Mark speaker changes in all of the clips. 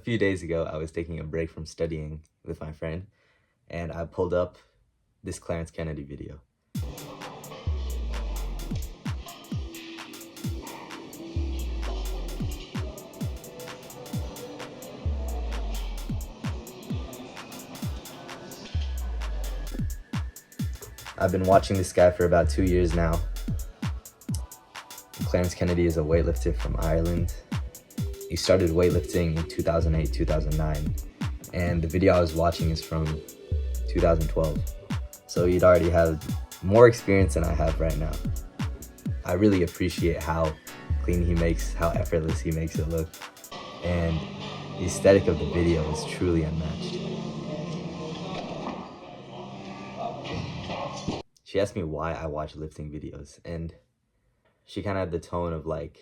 Speaker 1: few days ago, I was taking a break from studying with my friend, and I pulled up this Clarence Kennedy video. I've been watching this guy for about 2 years now. Clarence Kennedy is a weightlifter from Ireland. He started weightlifting in 2008, 2009, and the video I was watching is from 2012. So he'd already had more experience than I have right now. I really appreciate how clean he makes, how effortless he makes it look, and the aesthetic of the video is truly unmatched. She asked me why I watch lifting videos, and she kind of had the tone of like,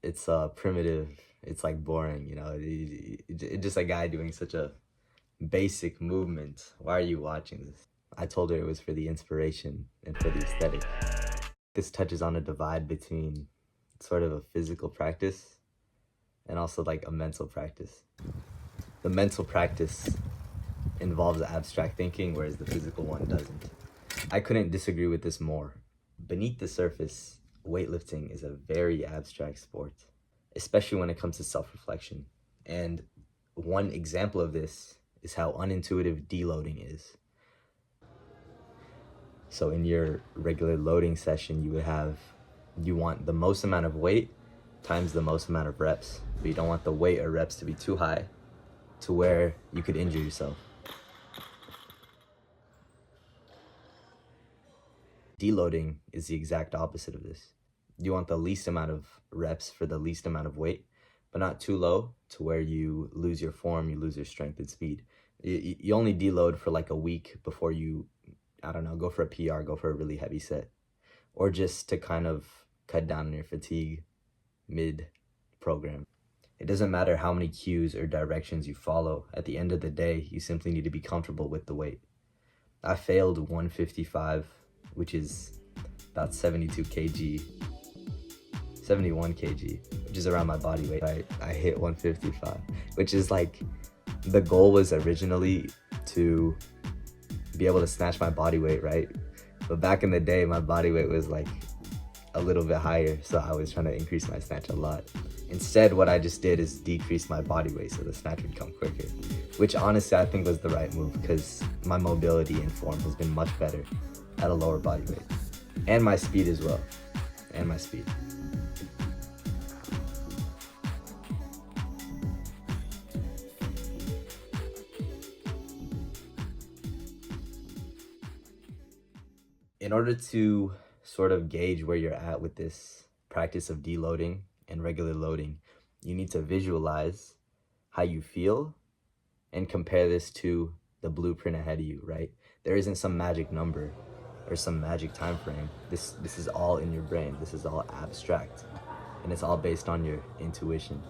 Speaker 1: it's primitive, it's like boring, you know, it's just a guy doing such a basic movement. Why are you watching this? I told her it was for the inspiration and for the aesthetic. This touches on a divide between sort of a physical practice and also like a mental practice. The mental practice involves abstract thinking, whereas the physical one doesn't. I couldn't disagree with this more. Beneath the surface, weightlifting is a very abstract sport, especially when it comes to self-reflection. And one example of this is how unintuitive deloading is. So in your regular loading session, you want the most amount of weight times the most amount of reps, but you don't want the weight or reps to be too high to where you could injure yourself. Deloading is the exact opposite of this. You want the least amount of reps for the least amount of weight, but not too low to where you lose your form, you lose your strength and speed. You only deload for like a week before you, I don't know, go for a PR, go for a really heavy set, or just to kind of cut down on your fatigue mid-program. It doesn't matter how many cues or directions you follow. At the end of the day, you simply need to be comfortable with the weight. I failed 155, which is about 72 kg, 71 kg, which is around my body weight. I hit 155, which is like, the goal was originally to be able to snatch my body weight, right? But back in the day, my body weight was like a little bit higher, so I was trying to increase my snatch a lot. Instead, what I just did is decrease my body weight so the snatch would come quicker, which honestly I think was the right move because my mobility and form has been much better at a lower body weight. And my speed as well, and my speed. In order to sort of gauge where you're at with this practice of deloading and regular loading, you need to visualize how you feel and compare this to the blueprint ahead of you, right? There isn't some magic number or some magic time frame. This is all in your brain. This is all abstract, and it's all based on your intuition.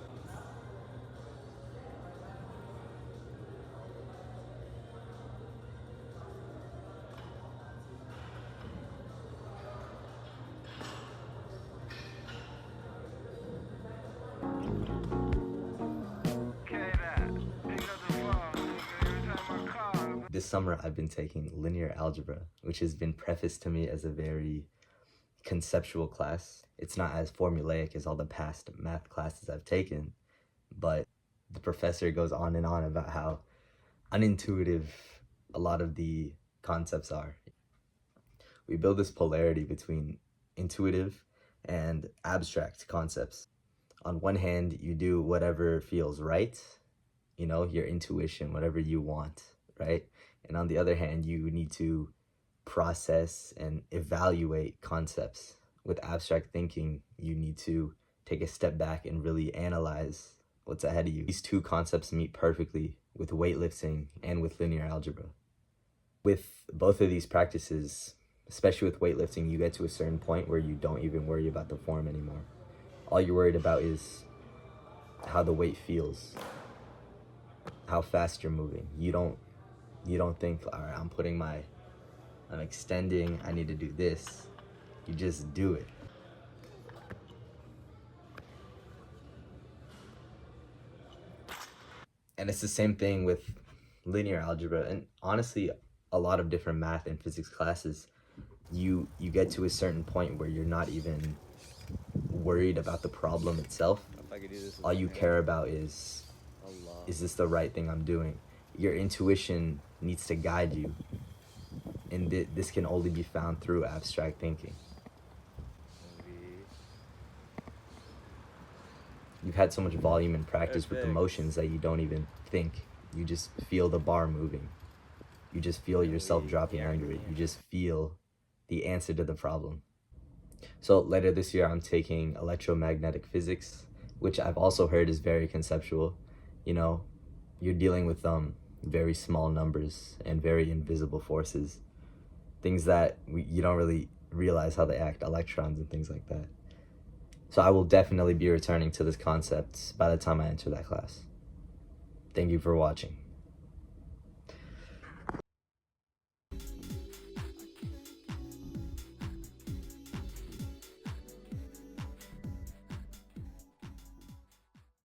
Speaker 1: This summer, I've been taking linear algebra, which has been prefaced to me as a very conceptual class. It's not as formulaic as all the past math classes I've taken, but the professor goes on and on about how unintuitive a lot of the concepts are. We build this polarity between intuitive and abstract concepts. On one hand, you do whatever feels right, you know, your intuition, whatever you want, right? And on the other hand, you need to process and evaluate concepts. With abstract thinking, you need to take a step back and really analyze what's ahead of you. These two concepts meet perfectly with weightlifting and with linear algebra. With both of these practices, especially with weightlifting, you get to a certain point where you don't even worry about the form anymore. All you're worried about is how the weight feels, how fast you're moving. You don't think, all right, I'm extending, I need to do this. You just do it. And it's the same thing with linear algebra, and honestly a lot of different math and physics classes. You get to a certain point where you're not even worried about the problem itself.
Speaker 2: If I could do this with
Speaker 1: All
Speaker 2: my
Speaker 1: you
Speaker 2: hand.
Speaker 1: care about is
Speaker 2: Allah.
Speaker 1: this the right thing I'm doing? Your intuition needs to guide you, and this can only be found through abstract thinking.
Speaker 2: Maybe.
Speaker 1: You've had so much volume and practice with the
Speaker 2: Perfect.
Speaker 1: motions that you don't even think. You just feel the bar moving. You just feel yourself dropping under it. You just feel the answer to the problem. So later this year, I'm taking electromagnetic physics, which I've also heard is very conceptual. You know, you're dealing with very small numbers and very invisible forces, things that you don't really realize how they act, electrons and things like that. So I will definitely be returning to this concept by the time I enter that class. Thank you for watching.